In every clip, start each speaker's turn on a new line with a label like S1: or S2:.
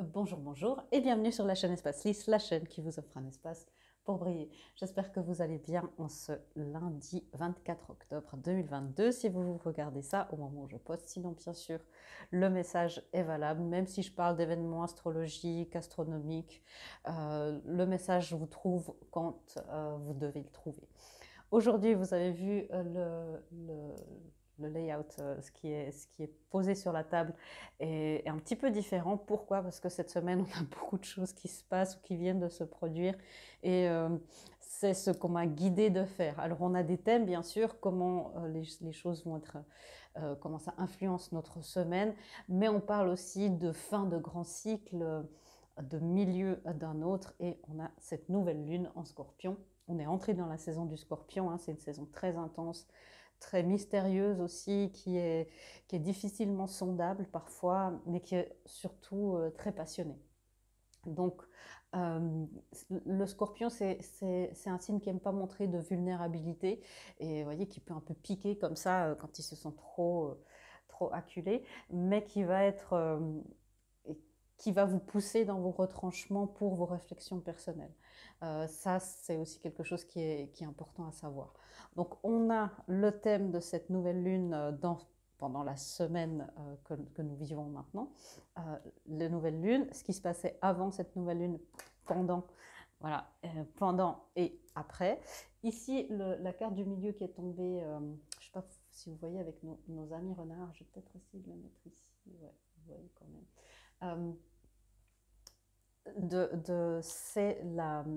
S1: Bonjour, bonjour et bienvenue sur la chaîne Espace Lys, la chaîne qui vous offre un espace pour briller. J'espère que vous allez bien en ce lundi 24 octobre 2022 si vous regardez ça au moment où je poste. Sinon, bien sûr, le message est valable, même si je parle d'événements astrologiques, astronomiques, le message vous trouve quand vous devez le trouver. Aujourd'hui, vous avez vu le layout, ce qui est posé sur la table est un petit peu différent. Pourquoi? Parce que cette semaine, on a beaucoup de choses qui se passent ou qui viennent de se produire et c'est ce qu'on m'a guidé de faire. Alors, on a des thèmes, bien sûr, comment les choses vont être, comment ça influence notre semaine, mais on parle aussi de fin de grand cycle, de milieu d'un autre, et on a cette nouvelle lune en Scorpion. On est entré dans la saison du Scorpion, hein, c'est une saison très intense, très mystérieuse aussi, qui est difficilement sondable parfois, mais qui est surtout très passionnée. Donc, le Scorpion, c'est un signe qui n'aime pas montrer de vulnérabilité et vous voyez, qui peut un peu piquer comme ça quand il se sent trop acculé, mais qui va vous pousser dans vos retranchements pour vos réflexions personnelles. Ça, c'est aussi quelque chose qui est important à savoir. Donc, on a le thème de cette nouvelle lune pendant la semaine que nous vivons maintenant. La nouvelle lune, ce qui se passait avant cette nouvelle lune, pendant, voilà, pendant et après. Ici, la carte du milieu qui est tombée, je ne sais pas si vous voyez avec nos amis renards, je vais peut-être essayer de le mettre ici, ouais, vous voyez quand même. C'est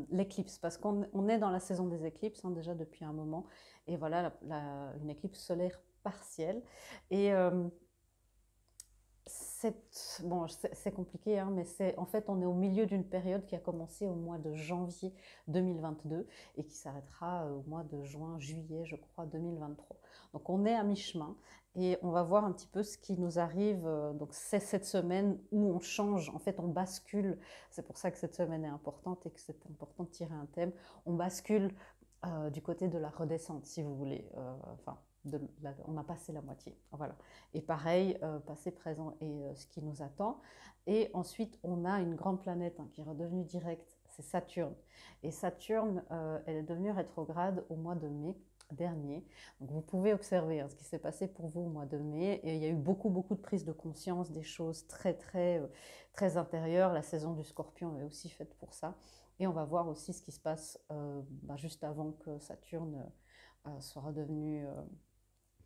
S1: l'éclipse, parce qu'on est dans la saison des éclipses hein, déjà depuis un moment, et voilà une éclipse solaire partielle. Et bon, c'est compliqué, hein, mais en fait, on est au milieu d'une période qui a commencé au mois de janvier 2022 et qui s'arrêtera au mois de juin, juillet, je crois, 2023. Donc, on est à mi-chemin et on va voir un petit peu ce qui nous arrive. Donc, c'est cette semaine où on change, en fait, on bascule. C'est pour ça que cette semaine est importante et que c'est important de tirer un thème. On bascule du côté de la redescente, si vous voulez. Enfin, on a passé la moitié. Voilà. Et pareil, passé, présent et ce qui nous attend. Et ensuite, on a une grande planète qui est redevenue directe, c'est Saturne. Et Saturne, elle est devenue rétrograde au mois de mai dernier. Donc vous pouvez observer ce qui s'est passé pour vous au mois de mai. Et il y a eu beaucoup de prises de conscience, des choses très intérieures. La saison du Scorpion est aussi faite pour ça. Et on va voir aussi ce qui se passe juste avant que Saturne soit redevenu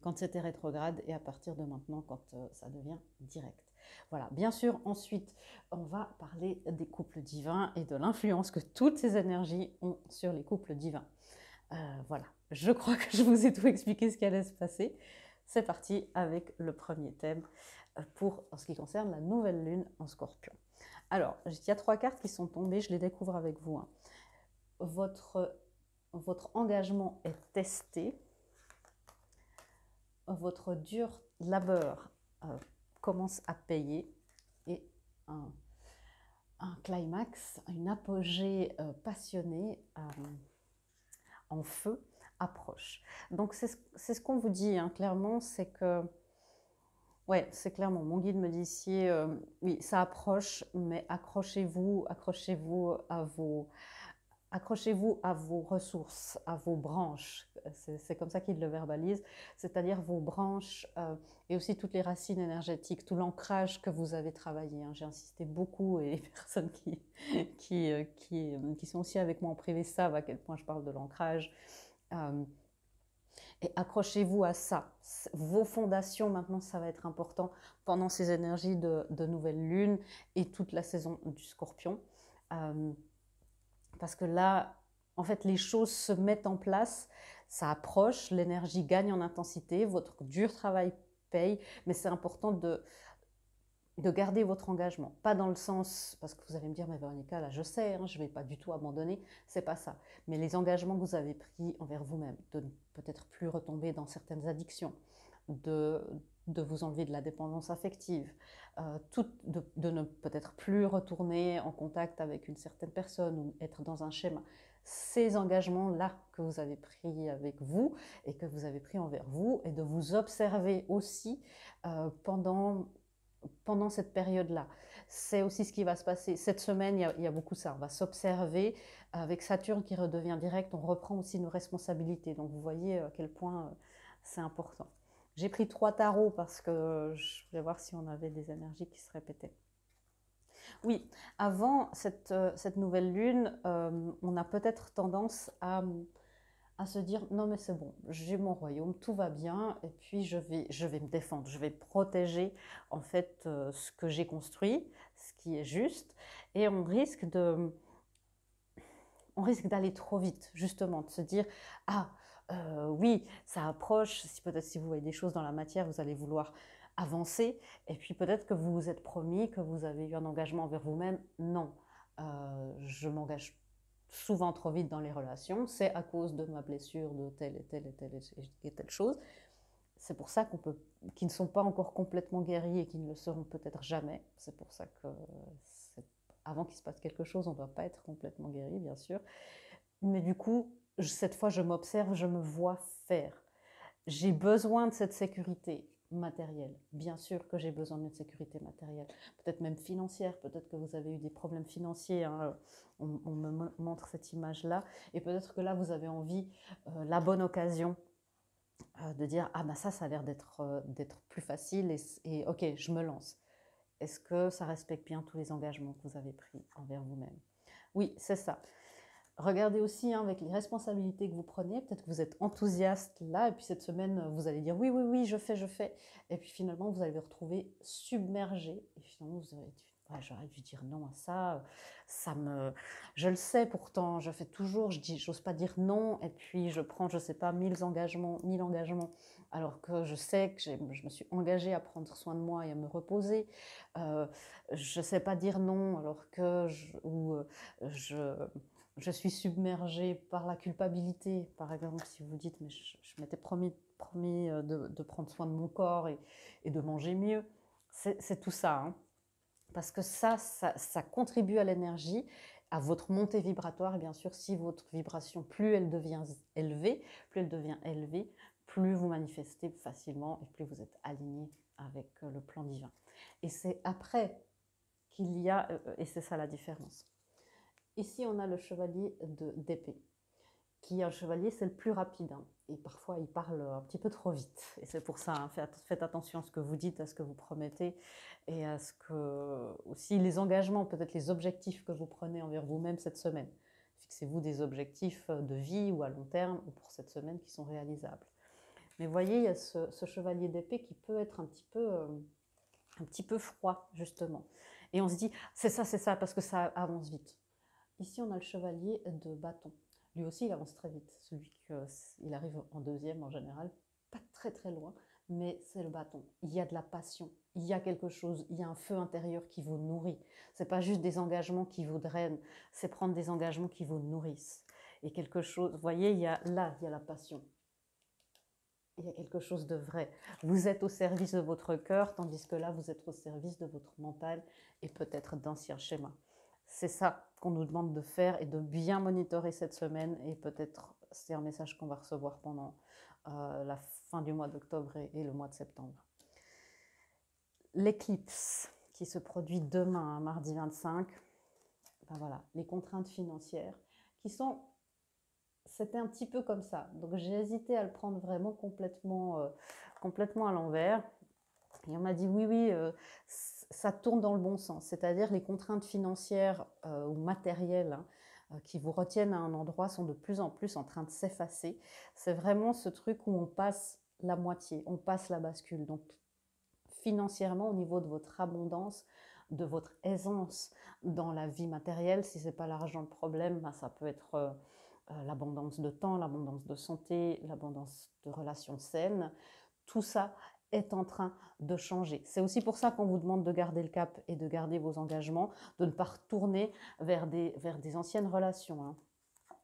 S1: quand c'était rétrograde et à partir de maintenant quand ça devient direct. Voilà, bien sûr, ensuite, on va parler des couples divins et de l'influence que toutes ces énergies ont sur les couples divins. Voilà, je crois que je vous ai tout expliqué ce qui allait se passer. C'est parti avec le premier thème en ce qui concerne la nouvelle lune en Scorpion. Alors, il y a 3 cartes qui sont tombées, je les découvre avec vous. Votre engagement est testé. Votre dur labeur commence à payer et un climax, une apogée passionnée en feu approche. Donc c'est ce qu'on vous dit clairement, c'est que, ouais, c'est clairement, mon guide me dit ici, oui, ça approche, mais accrochez-vous à vos ressources, à vos branches. C'est comme ça qu'il le verbalise, c'est-à-dire vos branches et aussi toutes les racines énergétiques, tout l'ancrage que vous avez travaillé. J'ai insisté beaucoup et les personnes qui sont aussi avec moi en privé savent à quel point je parle de l'ancrage. Et accrochez-vous à ça. Vos fondations, maintenant, ça va être important pendant ces énergies de nouvelle lune et toute la saison du Scorpion. Parce que là, en fait, les choses se mettent en place, ça approche, l'énergie gagne en intensité, votre dur travail paye, mais c'est important de garder votre engagement. Pas dans le sens, parce que vous allez me dire, mais Véronica, là je sais, je ne vais pas du tout abandonner, c'est pas ça. Mais les engagements que vous avez pris envers vous-même, de peut-être plus retomber dans certaines addictions, de vous enlever de la dépendance affective, de ne peut-être plus retourner en contact avec une certaine personne ou être dans un schéma. Ces engagements-là que vous avez pris avec vous et que vous avez pris envers vous, et de vous observer aussi pendant pendant cette période-là. C'est aussi ce qui va se passer. Cette semaine, il y a beaucoup ça. On va s'observer. Avec Saturne qui redevient direct, on reprend aussi nos responsabilités. Donc vous voyez à quel point c'est important. J'ai pris 3 tarots parce que je voulais voir si on avait des énergies qui se répétaient. Oui, avant cette nouvelle lune, on a peut-être tendance à se dire non mais c'est bon, j'ai mon royaume, tout va bien et puis je vais me défendre, je vais protéger en fait ce que j'ai construit, ce qui est juste et on risque d'aller trop vite justement, de se dire ah oui ça approche, si peut-être si vous voyez des choses dans la matière vous allez vouloir avancer et puis peut-être que vous vous êtes promis, que vous avez eu un engagement envers vous-même, non, je m'engage souvent trop vite dans les relations, c'est à cause de ma blessure de telle et telle et telle et telle chose. C'est pour ça qu'ils ne sont pas encore complètement guéris et qu'ils ne le seront peut-être jamais. C'est pour ça que avant qu'il se passe quelque chose, on ne doit pas être complètement guéri, bien sûr. Mais du coup, cette fois, je m'observe, je me vois faire. J'ai besoin de cette sécurité matérielle. Bien sûr que j'ai besoin d'une sécurité matérielle, peut-être même financière, peut-être que vous avez eu des problèmes financiers, hein. On me montre cette image-là, et peut-être que là, vous avez envie, la bonne occasion de dire « Ah ben ça a l'air d'être plus facile et ok, je me lance ». Est-ce que ça respecte bien tous les engagements que vous avez pris envers vous-même? Oui, c'est ça. Regardez aussi hein, avec les responsabilités que vous prenez, peut-être que vous êtes enthousiaste là, et puis cette semaine, vous allez dire oui, oui, oui, je fais, et puis finalement, vous allez vous retrouver submergé, et finalement, vous allez dire, ouais, j'aurais dû dire non à ça, je le sais pourtant, je fais toujours, j'ose pas dire non, et puis je prends, je sais pas, 1000 engagements, alors que je sais que je me suis engagée à prendre soin de moi et à me reposer, je sais pas dire non, alors que je suis submergée par la culpabilité, par exemple, si vous dites, mais je m'étais promis de prendre soin de mon corps et de manger mieux. C'est tout ça, hein. Parce que ça contribue à l'énergie, à votre montée vibratoire. Et bien sûr, si votre vibration, plus elle devient élevée, plus vous manifestez facilement et plus vous êtes aligné avec le plan divin. Et c'est après qu'il y a, et c'est ça la différence. Ici, on a le chevalier d'épée, qui est un chevalier, c'est le plus rapide. Hein, et parfois, il parle un petit peu trop vite. Et c'est pour ça, hein, faites attention à ce que vous dites, à ce que vous promettez, et à ce que aussi les engagements, peut-être les objectifs que vous prenez envers vous-même cette semaine. Fixez-vous des objectifs de vie ou à long terme, ou pour cette semaine, qui sont réalisables. Mais vous voyez, il y a ce chevalier d'épée qui peut être un petit peu froid, justement. Et on se dit, c'est ça, parce que ça avance vite. Ici, on a le chevalier de bâton. Lui aussi, il avance très vite. Il arrive en deuxième en général, pas très très loin, mais c'est le bâton. Il y a de la passion, il y a quelque chose, il y a un feu intérieur qui vous nourrit. C'est pas juste des engagements qui vous drainent, c'est prendre des engagements qui vous nourrissent. Et quelque chose, vous voyez, il y a la passion. Il y a quelque chose de vrai. Vous êtes au service de votre cœur, tandis que là, vous êtes au service de votre mental et peut-être d'anciens schémas. C'est ça qu'on nous demande de faire et de bien monitorer cette semaine, et peut-être c'est un message qu'on va recevoir pendant la fin du mois d'octobre et le mois de septembre. L'éclipse qui se produit demain, mardi 25, ben voilà, les contraintes financières qui sont... C'était un petit peu comme ça, donc j'ai hésité à le prendre vraiment complètement à l'envers. Et on m'a dit oui, ça tourne dans le bon sens, c'est-à-dire les contraintes financières ou matérielles qui vous retiennent à un endroit sont de plus en plus en train de s'effacer. C'est vraiment ce truc où on passe la moitié, on passe la bascule. Donc financièrement, au niveau de votre abondance, de votre aisance dans la vie matérielle, si ce n'est pas l'argent le problème, ben ça peut être l'abondance de temps, l'abondance de santé, l'abondance de relations saines. Tout ça est en train de changer. C'est aussi pour ça qu'on vous demande de garder le cap et de garder vos engagements, de ne pas retourner vers des anciennes relations hein,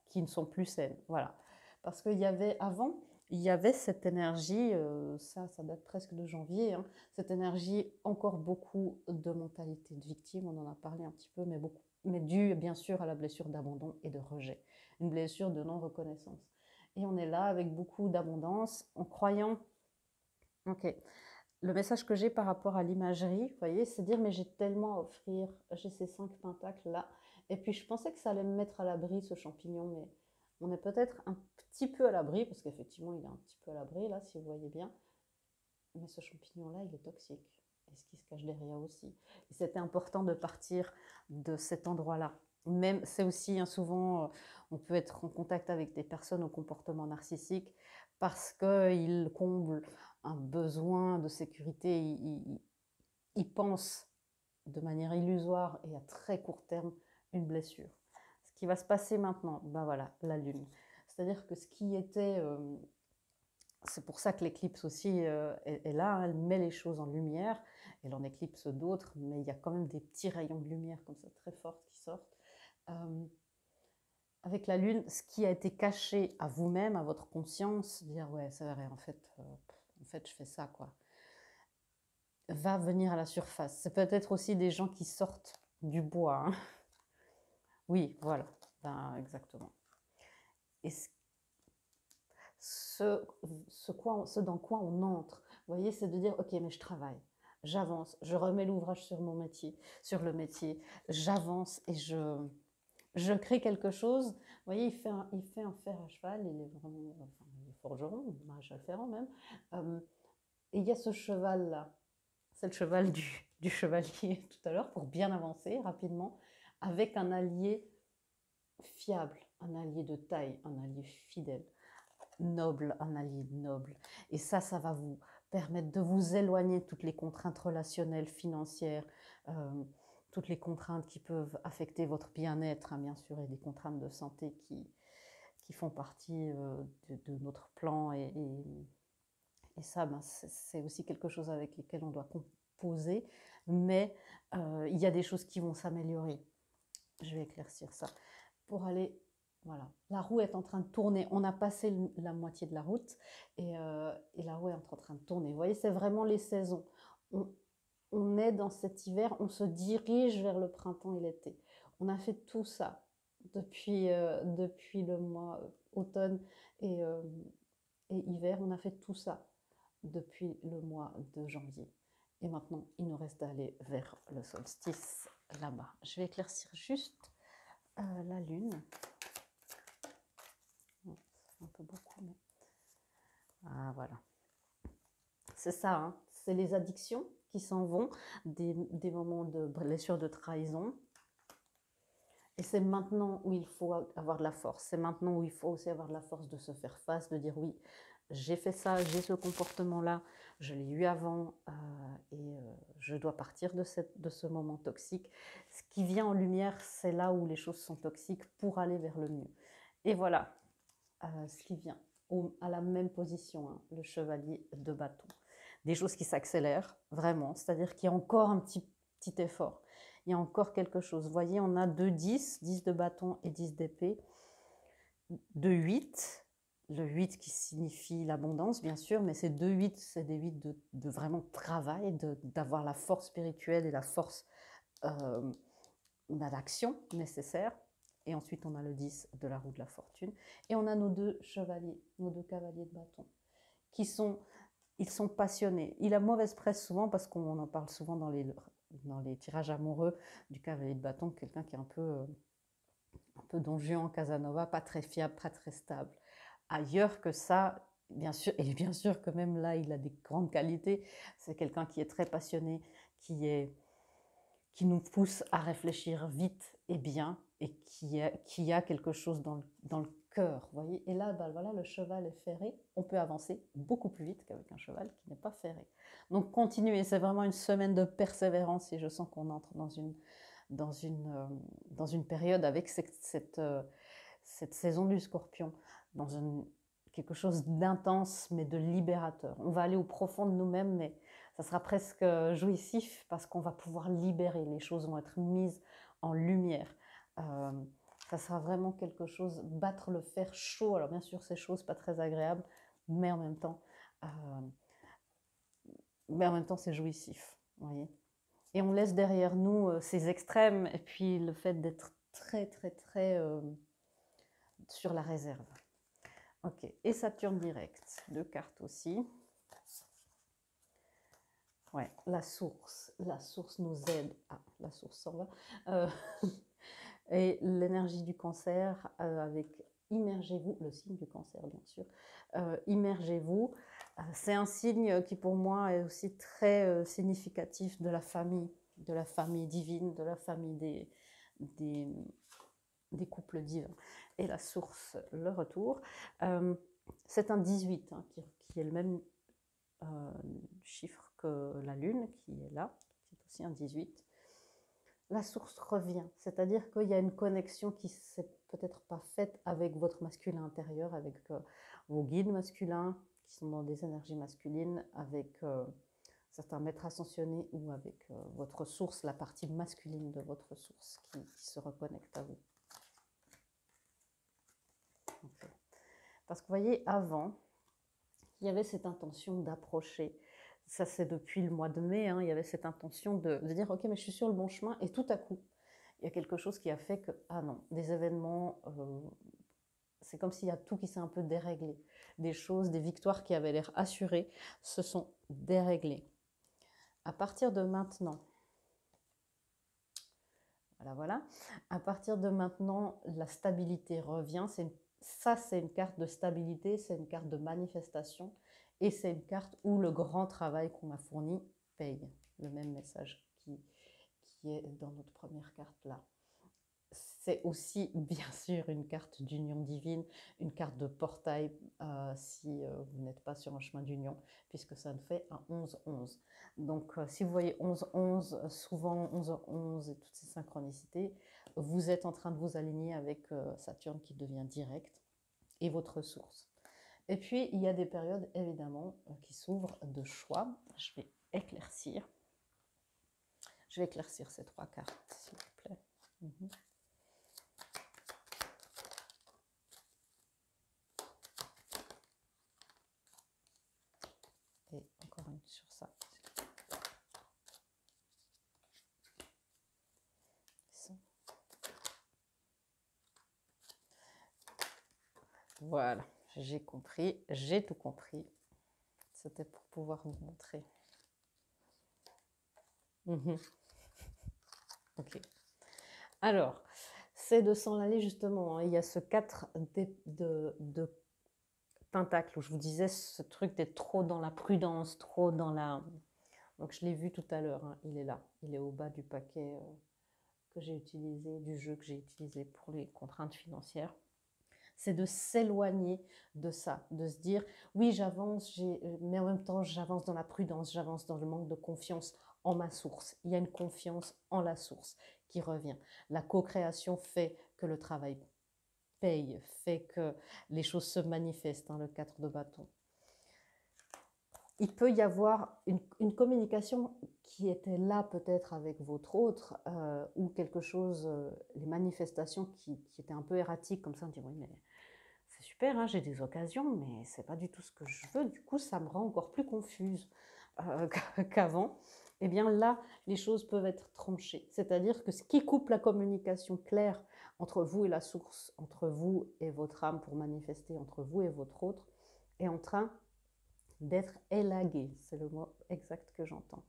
S1: qui ne sont plus saines. Voilà. Parce qu'il y avait avant, il y avait cette énergie, ça date presque de janvier, hein, cette énergie encore beaucoup de mentalité de victime, on en a parlé un petit peu, mais due bien sûr à la blessure d'abandon et de rejet, une blessure de non-reconnaissance. Et on est là avec beaucoup d'abondance en croyant, ok, le message que j'ai par rapport à l'imagerie, vous voyez, c'est dire, mais j'ai tellement à offrir, j'ai ces 5 pentacles là, et puis je pensais que ça allait me mettre à l'abri, ce champignon, mais on est peut-être un petit peu à l'abri, parce qu'effectivement, il est un petit peu à l'abri, là, si vous voyez bien, mais ce champignon-là, il est toxique, et ce qui se cache derrière aussi. Et c'était important de partir de cet endroit-là. Même, c'est aussi, hein, souvent, on peut être en contact avec des personnes au comportement narcissique parce qu'ils comblent un besoin de sécurité, ils pensent de manière illusoire et à très court terme une blessure. Ce qui va se passer maintenant, ben voilà, la lune. C'est-à-dire que ce qui était... c'est pour ça que l'éclipse aussi est là, elle met les choses en lumière, elle en éclipse d'autres, mais il y a quand même des petits rayons de lumière comme ça très forts qui sortent. Avec la lune, ce qui a été caché à vous-même, à votre conscience, dire ouais c'est vrai en fait je fais ça quoi, va venir à la surface. C'est peut-être aussi des gens qui sortent du bois. Hein. Oui, voilà, ben, exactement. Et ce dans quoi on entre, vous voyez, c'est de dire ok, mais je travaille, j'avance, je remets l'ouvrage sur mon métier, sur le métier, j'avance et je crée quelque chose. Vous voyez, il fait un fer à cheval, il est vraiment, enfin, il est forgeron, maréchal ferrant même. Et il y a ce cheval-là, c'est le cheval du chevalier tout à l'heure, pour bien avancer rapidement, avec un allié fiable, un allié de taille, un allié fidèle, noble, un allié noble. Et ça va vous permettre de vous éloigner de toutes les contraintes relationnelles, financières, toutes les contraintes qui peuvent affecter votre bien-être, hein, bien sûr, et des contraintes de santé qui font partie de notre plan. Et ça, ben, c'est aussi quelque chose avec lequel on doit composer. Mais il y a des choses qui vont s'améliorer. Je vais éclaircir ça. Pour aller, voilà, la roue est en train de tourner. On a passé la moitié de la route et la roue est en train de tourner. Vous voyez, c'est vraiment les saisons. On est dans cet hiver, on se dirige vers le printemps et l'été. On a fait tout ça depuis le mois automne et hiver. On a fait tout ça depuis le mois de janvier. Et maintenant, il nous reste à aller vers le solstice là-bas. Je vais éclaircir juste la lune. Un peu beaucoup, mais... Ah, voilà. C'est ça, hein. C'est les addictions qui s'en vont, des moments de blessure, de trahison. Et c'est maintenant où il faut avoir de la force. C'est maintenant où il faut aussi avoir de la force de se faire face, de dire oui, j'ai fait ça, j'ai ce comportement-là, je l'ai eu avant et je dois partir de ce moment toxique. Ce qui vient en lumière, c'est là où les choses sont toxiques pour aller vers le mieux. Et voilà ce qui vient à la même position, hein, le chevalier de bâton. Des choses qui s'accélèrent, vraiment, c'est-à-dire qu'il y a encore un petit effort. Il y a encore quelque chose. Vous voyez, on a 2 10, 10 de bâton et 10 d'épée. 2 8, le 8 qui signifie l'abondance, bien sûr, mais ces 2 8, c'est des 8 de vraiment travail, d'avoir la force spirituelle et la force d'action nécessaire. Et ensuite, on a le 10 de la roue de la fortune. Et on a nos 2 chevaliers, nos 2 cavaliers de bâton, qui sont, ils sont passionnés. Il a mauvaise presse souvent parce qu'on en parle souvent dans les tirages amoureux du cavalier de bâton, quelqu'un qui est un peu Don Juan, Casanova, pas très fiable, pas très stable. Ailleurs que ça, bien sûr, et bien sûr que même là, il a des grandes qualités. C'est quelqu'un qui est très passionné, qui nous pousse à réfléchir vite et bien, et qui a quelque chose dans le cœur, voyez. Et là, ben, voilà, le cheval est ferré. On peut avancer beaucoup plus vite qu'avec un cheval qui n'est pas ferré. Donc, continuez. C'est vraiment une semaine de persévérance et je sens qu'on entre dans une période avec cette saison du Scorpion, dans quelque chose d'intense mais de libérateur. On va aller au profond de nous-mêmes, mais ça sera presque jouissif parce qu'on va pouvoir libérer, les choses vont être mises en lumière. Ça sera vraiment quelque chose, battre le fer chaud. Alors bien sûr, c'est chaud, c'est pas très agréable, mais en même temps, c'est jouissif, vous voyez. Et on laisse derrière nous ces extrêmes et puis le fait d'être très, très, très sur la réserve. Ok, et Saturne direct, 2 cartes aussi. Ouais, la source nous aide. Ah, la source s'en va. Euh, et l'énergie du cancer, avec immergez-vous, le signe du cancer bien sûr, immergez-vous, c'est un signe qui pour moi est aussi très significatif de la famille divine, de la famille des, des couples divins. Et la source, le retour, c'est un 18 hein, qui est le même chiffre que la lune qui est là, c'est aussi un 18. La source revient, c'est-à-dire qu'il y a une connexion qui s'est peut-être pas faite avec votre masculin intérieur, avec vos guides masculins qui sont dans des énergies masculines, avec certains maîtres ascensionnés ou avec votre source, la partie masculine de votre source qui se reconnecte à vous. Okay. Parce que vous voyez, avant, il y avait cette intention d'approcher. Ça, c'est depuis le mois de mai, hein, il y avait cette intention de dire, ok, mais je suis sur le bon chemin, et tout à coup, il y a quelque chose qui a fait que, ah non, des événements, c'est comme s'il y a tout qui s'est un peu déréglé. Des choses, des victoires qui avaient l'air assurées, se sont déréglées. À partir de maintenant, voilà, à partir de maintenant, la stabilité revient. Ça, c'est une carte de stabilité, c'est une carte de manifestation, et c'est une carte où le grand travail qu'on a fourni paye. Le même message qui est dans notre première carte là. C'est aussi bien sûr une carte d'union divine, une carte de portail si vous n'êtes pas sur un chemin d'union, puisque ça ne fait un 11-11. Donc si vous voyez 11-11, souvent 11-11 et toutes ces synchronicités, vous êtes en train de vous aligner avec Saturne qui devient direct et votre source. Et puis il y a des périodes évidemment qui s'ouvrent de choix. Je vais éclaircir ces trois cartes, s'il vous plaît. Et encore une sur ça. Voilà, j'ai compris, j'ai tout compris. C'était pour pouvoir vous montrer. Ok. Alors, c'est de s'en aller justement. Hein. Il y a ce 4 de pentacles où je vous disais ce truc d'être trop dans la prudence, trop dans la... Donc je l'ai vu tout à l'heure, hein. Il est là. Il est au bas du paquet que j'ai utilisé, du jeu que j'ai utilisé pour les contraintes financières. C'est de s'éloigner de ça, de se dire oui j'avance, mais en même temps j'avance dans la prudence, j'avance dans le manque de confiance en ma source. Il y a une confiance en la source qui revient. La co-création fait que le travail paye, fait que les choses se manifestent, hein, le 4 de bâton. Il peut y avoir une communication qui était là peut-être avec votre autre, ou quelque chose, les manifestations qui étaient un peu erratiques, comme ça on dit oui mais c'est super, hein, j'ai des occasions, mais c'est pas du tout ce que je veux, du coup ça me rend encore plus confuse qu'avant. Et bien là, les choses peuvent être tranchées, c'est-à-dire que ce qui coupe la communication claire entre vous et la source, entre vous et votre âme pour manifester, entre vous et votre autre, est en train d'être élagué, c'est le mot exact que j'entends.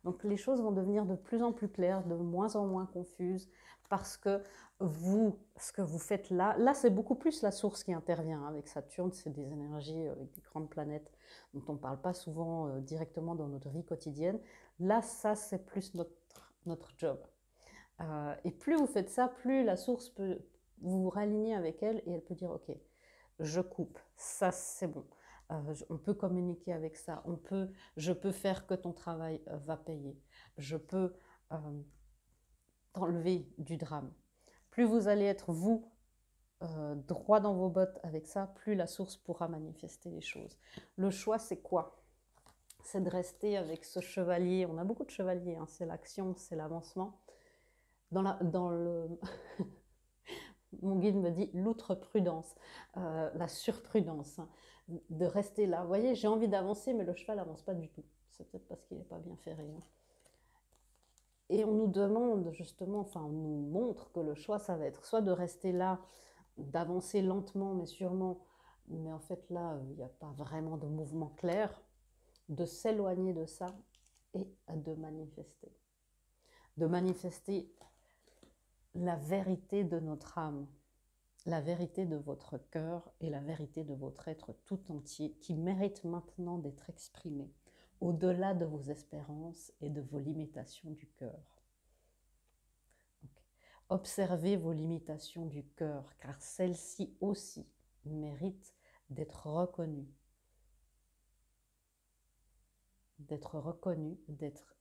S1: Donc les choses vont devenir de plus en plus claires, de moins en moins confuses, parce que vous, ce que vous faites là c'est beaucoup plus la source qui intervient avec Saturne, c'est des énergies avec des grandes planètes dont on ne parle pas souvent directement dans notre vie quotidienne. Là, ça c'est plus notre job. Et plus vous faites ça, plus la source peut vous raligner avec elle et elle peut dire ok, je coupe, ça c'est bon. On peut communiquer avec ça, je peux faire que ton travail va payer, je peux t'enlever du drame. Plus vous allez être vous droit dans vos bottes avec ça, plus la source pourra manifester les choses. Le choix c'est quoi? C'est de rester avec ce chevalier, on a beaucoup de chevaliers, hein, c'est l'action, c'est l'avancement. Dans le... Mon guide me dit l'outre-prudence, la surprudence, hein, de rester là. Vous voyez, j'ai envie d'avancer, mais le cheval n'avance pas du tout. C'est peut-être parce qu'il n'est pas bien ferré. Hein. Et on nous demande justement, enfin on nous montre que le choix, ça va être soit de rester là, d'avancer lentement mais sûrement, mais en fait là, il n'y a pas vraiment de mouvement clair, de s'éloigner de ça et de manifester. De manifester la vérité de notre âme, la vérité de votre cœur et la vérité de votre être tout entier qui mérite maintenant d'être exprimée au-delà de vos espérances et de vos limitations du cœur. Observez vos limitations du cœur, car celles-ci aussi méritent d'être reconnues, d'être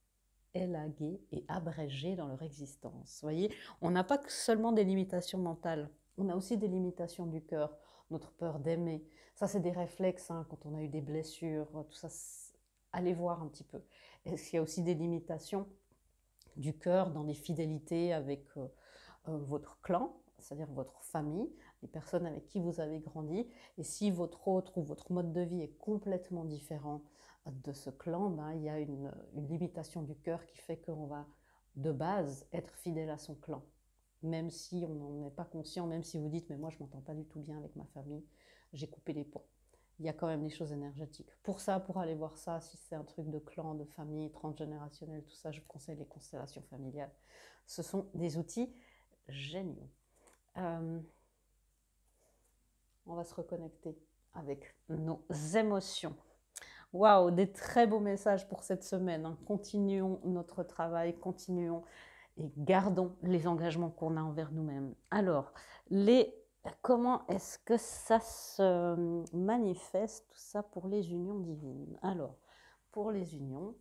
S1: élaguées et abrégées dans leur existence. Vous voyez, on n'a pas seulement des limitations mentales, on a aussi des limitations du cœur, notre peur d'aimer. Ça, c'est des réflexes, hein, quand on a eu des blessures, tout ça. Allez voir un petit peu. Est-ce qu'il y a aussi des limitations du cœur dans les fidélités avec votre clan, c'est-à-dire votre famille, les personnes avec qui vous avez grandi. Et si votre autre ou votre mode de vie est complètement différent de ce clan, ben, il y a une limitation du cœur qui fait qu'on va de base être fidèle à son clan. Même si on n'en est pas conscient, même si vous dites « mais moi je ne m'entends pas du tout bien avec ma famille, j'ai coupé les ponts ». Il y a quand même des choses énergétiques. Pour ça, pour aller voir ça, si c'est un truc de clan, de famille, transgénérationnel, tout ça, je vous conseille les constellations familiales. Ce sont des outils géniaux. On va se reconnecter avec nos émotions. Waouh, des très beaux messages pour cette semaine. Hein. Continuons notre travail, continuons et gardons les engagements qu'on a envers nous-mêmes. Alors, comment est-ce que ça se manifeste, tout ça, pour les unions divines? Alors, pour les unions,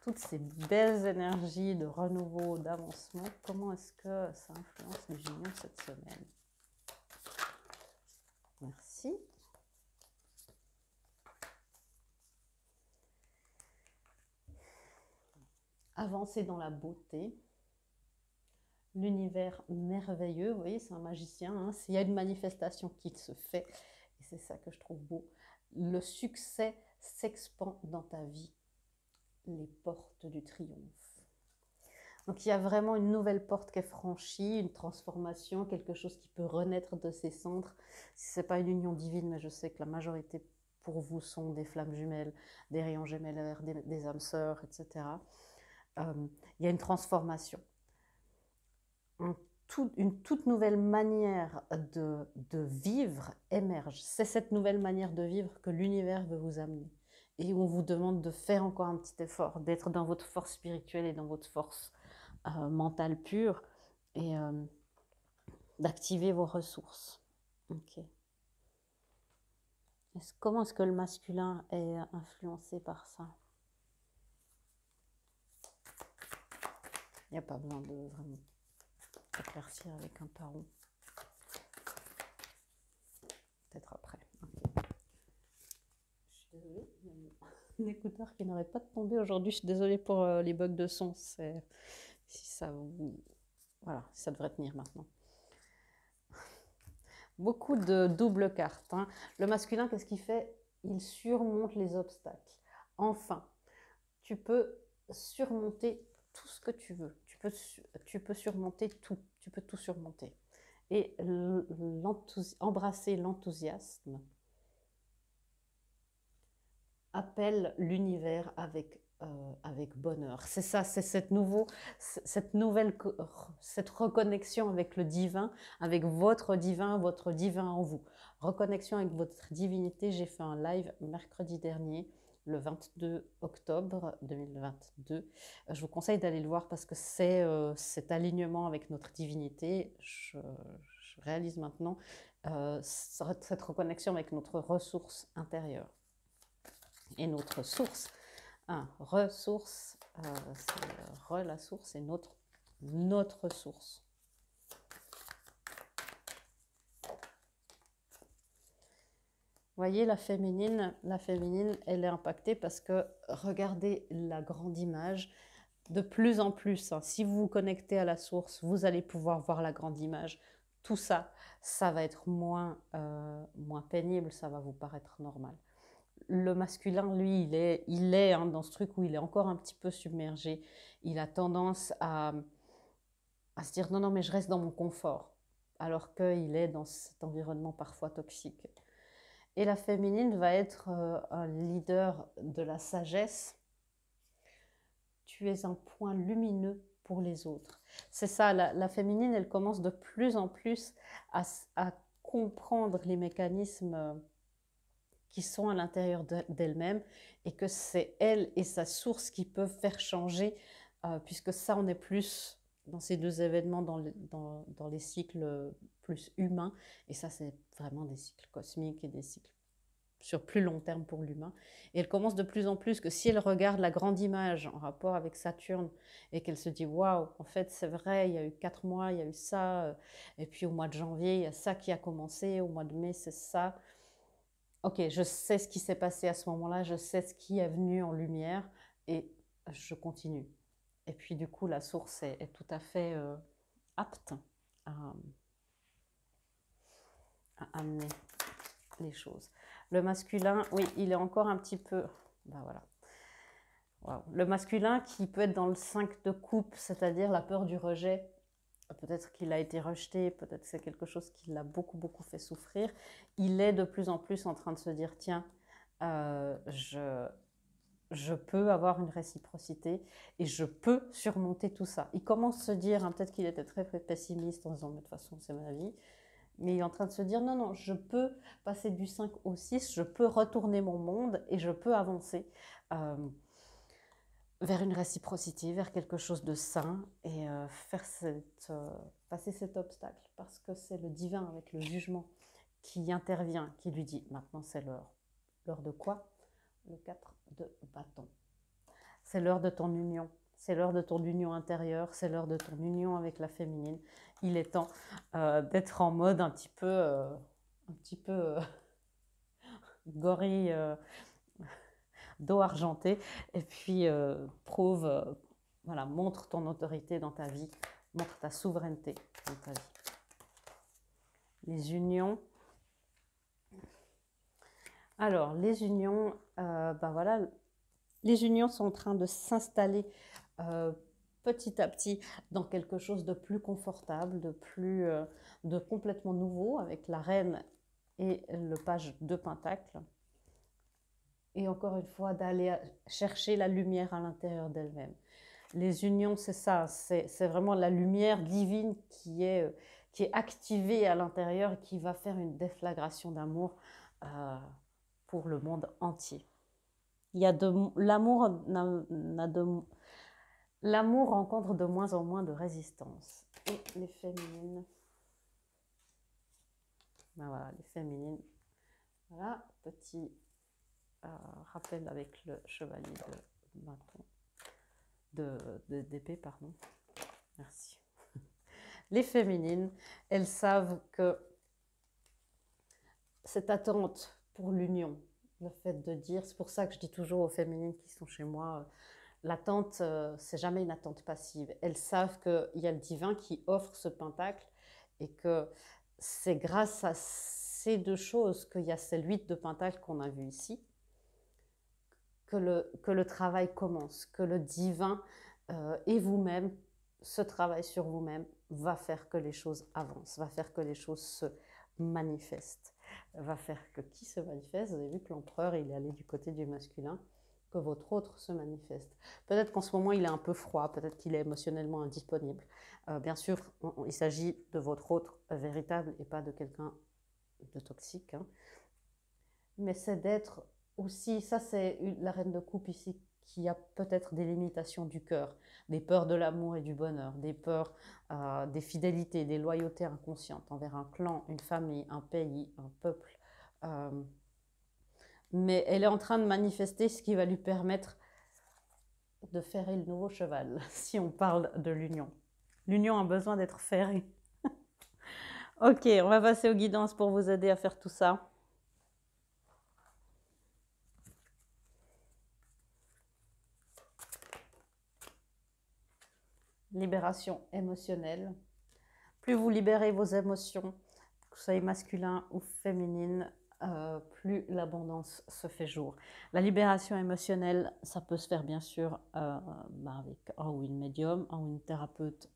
S1: toutes ces belles énergies de renouveau, d'avancement, comment est-ce que ça influence les unions cette semaine? Merci. Avancer dans la beauté. L'univers merveilleux, vous voyez, c'est un magicien, hein, il y a une manifestation qui se fait, et c'est ça que je trouve beau. Le succès s'expand dans ta vie, les portes du triomphe. Donc il y a vraiment une nouvelle porte qui est franchie, une transformation, quelque chose qui peut renaître de ses cendres. Si ce n'est pas une union divine, mais je sais que la majorité pour vous sont des flammes jumelles, des rayons gemellaires, des âmes sœurs, etc. Il y a une transformation. Une toute nouvelle manière de vivre émerge. C'est cette nouvelle manière de vivre que l'univers veut vous amener. Et on vous demande de faire encore un petit effort, d'être dans votre force spirituelle et dans votre force mentale pure et d'activer vos ressources. Okay. Comment est-ce que le masculin est influencé par ça? Il n'y a pas besoin de vraiment éclaircir avec un tarot. Peut-être après. Okay. Je suis désolée, il y a un écouteur qui n'arrête pas de tomber aujourd'hui. Je suis désolée pour les bugs de son. Si ça vous... Voilà, ça devrait tenir maintenant. Beaucoup de doubles cartes. Hein. Le masculin, qu'est-ce qu'il fait? Il surmonte les obstacles. Enfin, tu peux surmonter tout ce que tu veux. Tu peux surmonter tout. Tu peux tout surmonter. Et embrasser l'enthousiasme appelle l'univers avec bonheur. C'est ça, c'est cette reconnexion avec le divin, avec votre divin en vous. Reconnexion avec votre divinité. J'ai fait un live mercredi dernier, le 22 octobre 2022. Je vous conseille d'aller le voir parce que c'est cet alignement avec notre divinité. Je réalise maintenant cette reconnexion avec notre ressource intérieure. Et notre source, ressource, c'est la source et notre source. Vous voyez, la féminine, elle est impactée parce que regardez la grande image. De plus en plus, hein, si vous vous connectez à la source, vous allez pouvoir voir la grande image. Tout ça, ça va être moins pénible, ça va vous paraître normal. Le masculin, lui, il est dans ce truc où il est encore un petit peu submergé. Il a tendance à se dire non, mais je reste dans mon confort, alors qu'il est dans cet environnement parfois toxique. Et la féminine va être un leader de la sagesse tu es un point lumineux pour les autres. C'est ça, la féminine, elle commence de plus en plus à comprendre les mécanismes qui sont à l'intérieur d'elle-même et que c'est elle et sa source qui peuvent faire changer, puisque ça, on est plus dans ces deux événements, dans les cycles plus humains, et ça, c'est vraiment des cycles cosmiques et des cycles sur plus long terme pour l'humain. Et elle commence de plus en plus que si elle regarde la grande image en rapport avec Saturne et qu'elle se dit waouh, en fait c'est vrai, il y a eu 4 mois, il y a eu ça, et puis au mois de janvier, il y a ça qui a commencé, au mois de mai, c'est ça. Ok, je sais ce qui s'est passé à ce moment-là, je sais ce qui est venu en lumière et je continue. Et puis du coup, la source est tout à fait apte à, à amener les choses. Le masculin, oui, il est encore un petit peu... Ben voilà. Wow. Le masculin qui peut être dans le 5 de coupe, c'est-à-dire la peur du rejet. Peut-être qu'il a été rejeté, peut-être que c'est quelque chose qui l'a beaucoup, beaucoup fait souffrir. Il est de plus en plus en train de se dire, tiens, je peux avoir une réciprocité et je peux surmonter tout ça. Il commence à se dire, hein, peut-être qu'il était très pessimiste en disant, mais de toute façon, c'est ma vie. Mais il est en train de se dire, non, non, je peux passer du 5 au 6, je peux retourner mon monde et je peux avancer vers une réciprocité, vers quelque chose de sain et passer cet obstacle. Parce que c'est le divin avec le jugement qui intervient, qui lui dit, maintenant c'est l'heure. L'heure de quoi? Le 4 de bâton. C'est l'heure de ton union. C'est l'heure de ton union intérieure, c'est l'heure de ton union avec la féminine. Il est temps d'être en mode un petit peu gorille, dos argenté, et puis prouve, voilà, montre ton autorité dans ta vie, montre ta souveraineté dans ta vie. Les unions. Alors, les unions, ben voilà, les unions sont en train de s'installer petit à petit dans quelque chose de plus confortable, de complètement nouveau, avec la reine et le page de Pentacle. Et encore une fois, d'aller chercher la lumière à l'intérieur d'elle-même. Les unions, c'est ça, c'est vraiment la lumière divine qui est activée à l'intérieur et qui va faire une déflagration d'amour pour le monde entier. L'amour rencontre de moins en moins de résistance. Et les féminines, ben voilà, les féminines, voilà, petit rappel avec le chevalier de bâton, d'épée, pardon. Merci. Les féminines, elles savent que cette attente pour l'union, le fait de dire, c'est pour ça que je dis toujours aux féminines qui sont chez moi, l'attente, c'est jamais une attente passive. Elles savent qu'il y a le divin qui offre ce pentacle et que c'est grâce à ces deux choses qu'il y a ces 8 de pentacle qu'on a vu ici, que le travail commence, que le divin et vous-même, ce travail sur vous-même va faire que les choses avancent, va faire que les choses se manifestent, va faire que qui se manifeste, vous avez vu que l'empereur, il est allé du côté du masculin, que votre autre se manifeste. Peut-être qu'en ce moment, il est un peu froid, peut-être qu'il est émotionnellement indisponible. Bien sûr, il s'agit de votre autre véritable et pas de quelqu'un de toxique. Hein. Mais c'est d'être aussi, ça c'est la reine de coupe ici, qui a peut-être des limitations du cœur, des peurs de l'amour et du bonheur, des peurs des fidélités, des loyautés inconscientes envers un clan, une famille, un pays, un peuple. Mais elle est en train de manifester ce qui va lui permettre de ferrer le nouveau cheval, si on parle de l'union. L'union a besoin d'être ferrée. Ok, on va passer aux guidances pour vous aider à faire tout ça. Libération émotionnelle. Plus vous libérez vos émotions, que vous soyez masculin ou féminine, plus l'abondance se fait jour. La libération émotionnelle, ça peut se faire bien sûr avec un ou une médium, un ou une thérapeute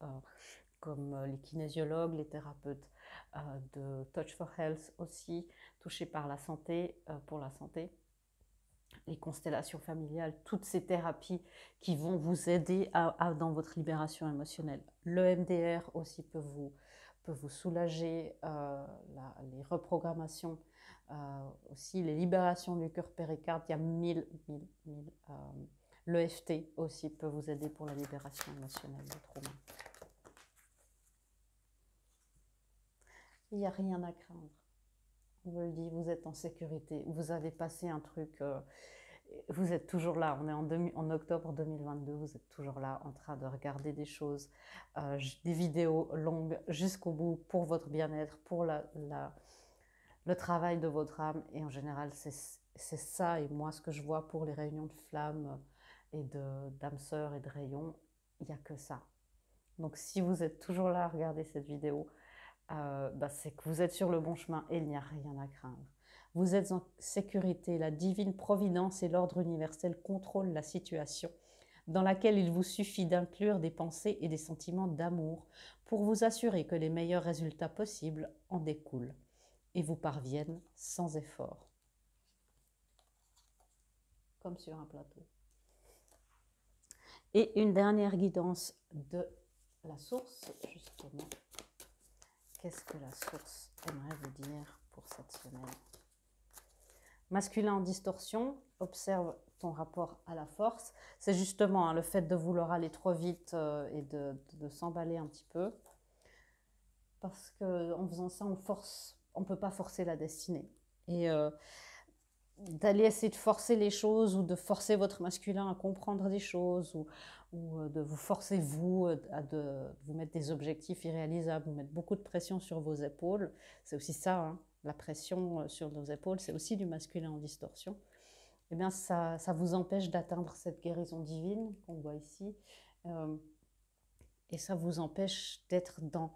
S1: comme les kinésiologues, les thérapeutes de Touch for Health aussi, touchés par la santé, pour la santé. les constellations familiales, toutes ces thérapies qui vont vous aider dans votre libération émotionnelle. Le MDR aussi peut vous soulager, les reprogrammations, aussi les libérations du cœur péricarde, il y a mille. L'EFT aussi peut vous aider pour la libération émotionnelle des traumas. Il n'y a rien à craindre. On vous le dit, vous êtes en sécurité, vous avez passé un truc, vous êtes toujours là, on est en octobre 2022, vous êtes toujours là en train de regarder des choses, des vidéos longues jusqu'au bout pour votre bien-être, pour le travail de votre âme. Et en général, c'est ça, et moi ce que je vois pour les réunions de flammes et d'âmes sœurs et de rayons, il n'y a que ça. Donc si vous êtes toujours là à regarder cette vidéo, c'est que vous êtes sur le bon chemin et il n'y a rien à craindre. Vous êtes en sécurité, la divine providence et l'ordre universel contrôlent la situation dans laquelle il vous suffit d'inclure des pensées et des sentiments d'amour pour vous assurer que les meilleurs résultats possibles en découlent et vous parviennent sans effort. Comme sur un plateau. Et une dernière guidance de la source, justement. Qu'est-ce que la source aimerait vous dire pour cette semaine? Masculin en distorsion, observe ton rapport à la force. C'est justement le fait de vouloir aller trop vite et de s'emballer un petit peu. Parce qu'en faisant ça, on ne peut pas forcer la destinée. Et d'aller essayer de forcer les choses ou de forcer votre masculin à comprendre des choses ou de vous forcer, vous, de vous mettre des objectifs irréalisables, vous mettre beaucoup de pression sur vos épaules. C'est aussi ça, hein, la pression sur nos épaules, c'est aussi du masculin en distorsion. Eh bien, ça vous empêche d'atteindre cette guérison divine qu'on voit ici. Et ça vous empêche d'être dans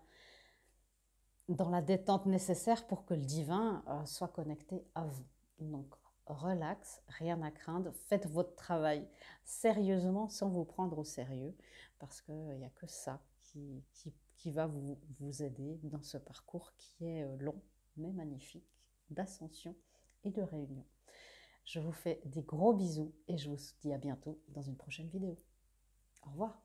S1: la détente nécessaire pour que le divin soit connecté à vous. Donc, relax, rien à craindre, faites votre travail sérieusement sans vous prendre au sérieux, parce qu'il n'y a que ça qui va vous aider dans ce parcours qui est long mais magnifique, d'ascension et de réunion. Je vous fais des gros bisous et je vous dis à bientôt dans une prochaine vidéo. Au revoir.